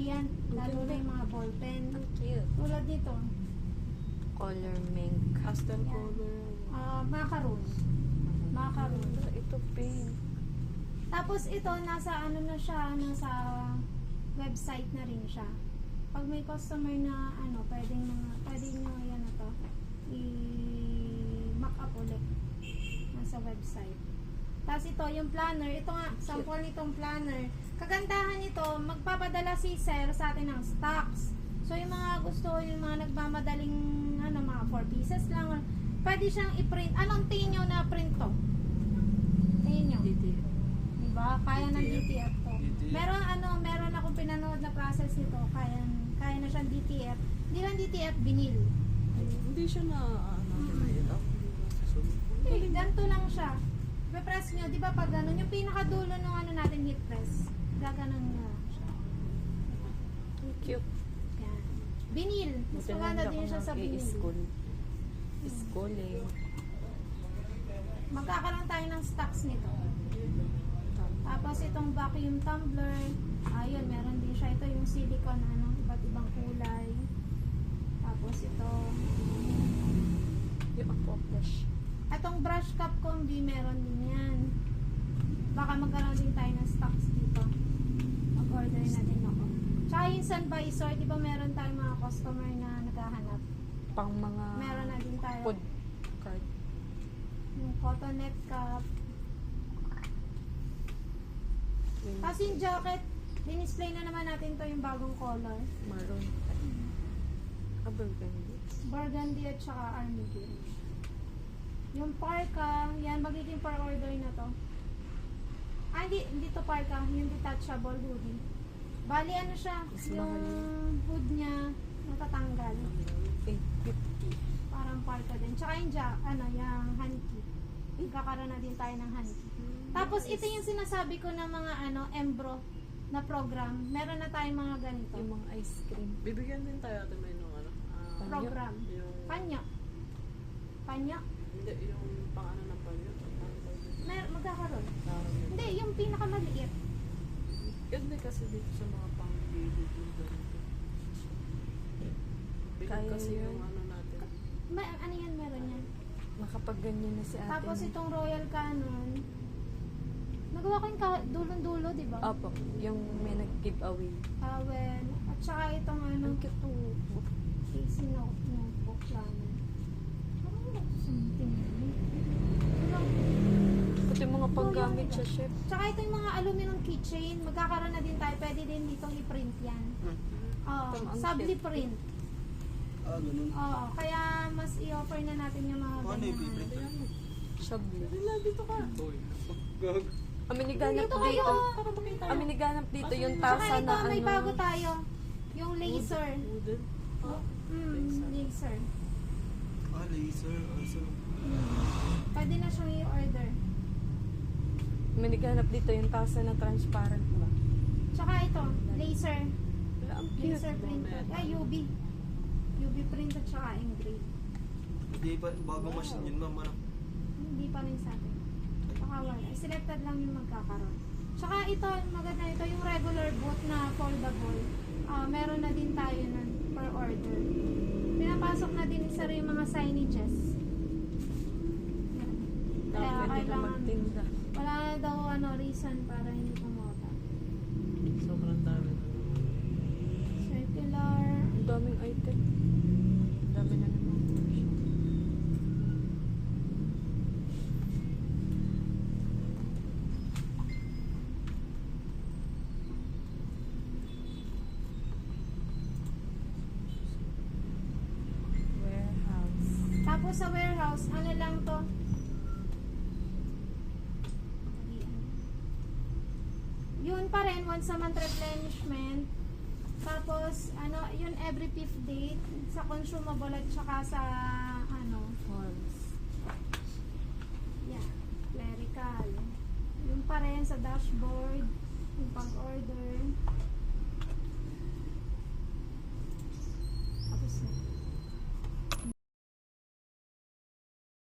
high-end, lalo na yung mga ballpen. Ang cute. Tulad nito, Color mink. Pastel Yan. color. macaroon. Macaroon. Ito pink. Tapos ito, nasa ano na siya, nasa website na rin siya. Pag may customer na ano, pwedeng nyo yan na to, i-mock up ulit. Nasa website. Tapos ito, yung planner, ito nga, sample nitong planner. Kagandahan nito, magpapadala si Sir sa atin ng stocks. So yung mga gusto, yung mga nagmamadaling, ano, mga 4 pieces lang, pwede siyang i-print. Anong tingin nyo na print to? Tingin nyo? Diba? Kaya ng DTF to. Meron akong pinanood na process nito. Kaya na siyang DTF. Hindi lang DTF, vinil. Hindi siya na, na-up. Hindi, ganito lang siya. Ipe-press nyo, di ba pag gano'n, yung pinakadulo ng ano natin heat press. Gaganon nyo lang siya. Cute. Yan. Vinil. Mas maganda din siya sa vinil. School. School eh. Magkakaroon tayo ng stocks nito. Tapos itong vacuum tumbler, ayun, meron din siya. Ito yung silicone, ano, iba't ibang kulay. Tapos ito, Yung aqua brush. itong brush cup combi, meron din yan. Baka magkaroon din tayo ng stocks dito. Mag-order na din ako. Tsaka yung sun visor, di ba meron tayong mga customer na naghahanap? Pang mga Meron na din tayo. food card. Yung cotonette cup. Tapos yung jacket, din-display na naman natin to yung bagong color. Maroon. Burgundy. Burgundy at saka army green. Yung parka, yan, magiging per order na to. Hindi to parka, yung detachable hoodie. Bali, ano siya, Mas yung mahal hood niya, natatanggal. 850. Parang parka din. Tsaka yung yung hanky. Kakaroon na din tayo ng hanky. Tapos, ito yung sinasabi ko ng mga embro na program. Meron na tayong mga ganito. Yung mga ice cream. Bibigyan din tayo ate may nung Program. yung, Panyo. Panyo. hindi, yung pang ano ng panyo. Magkakaroon. Hindi. Hindi, yung pinakamaliit. Hindi kasi dito sa mga pang baby yung ganito. Bigyan Kaya kasi yun. yung ano natin. Ano yan, meron yan. Makapaganyan na si ate. Tapos itong Royal Canon, nagawa ko yung dulong-dulo, di ba? Opo. Yung may nag-giveaway. Towel. At saka itong Ang cute to. Casey notebook planner. Something. Pati yung mga panggamit sa chef. Tsaka ito yung mga aluminum keychain. Magkakaroon na din tayo. Pwede din ditong i-print yan. Oo. Ito, ang Subli cute. print. Ganun. Oo. Kaya mas i-offer na natin yung mga Ano yung ganyan. favorite? Shabli. Dila, dito ka. Gag. Aminiganap Dito kayo. dito. Aminiganap dito yung Tsaka tasa ito, na may ano. bago tayo. Yung laser. Wooden. Laser. Laser. Also. Pwede na siyang i-order. Aminiganap dito yung tasa na transparent ba? Tsaka ito, laser. Wala, ang cute. Laser printed. UV. UV print at saka engrave. Hindi pa, bagong machine yun ma'am. Ano? Hindi pa rin sa atin. Baka wala. Selected lang yung magkakaroon. Tsaka ito, maganda ito, yung regular boot na foldable. Meron na din tayo nun per order. Pinapasok na din isa rin yung mga signages. Yan. Kaya Pwede ka kailangan, magtinda. wala na daw reason para hindi pumota. Sobrang dami. Circular. Ang daming item. Ang dami na naman. Warehouse. Tapos sa warehouse, ano lang to? Yun pa rin, once a month replenishment. Tapos, yun every 5th date sa consumable at saka sa, Forms. yeah, clerical. Yun pa rin sa dashboard, yung pag-order.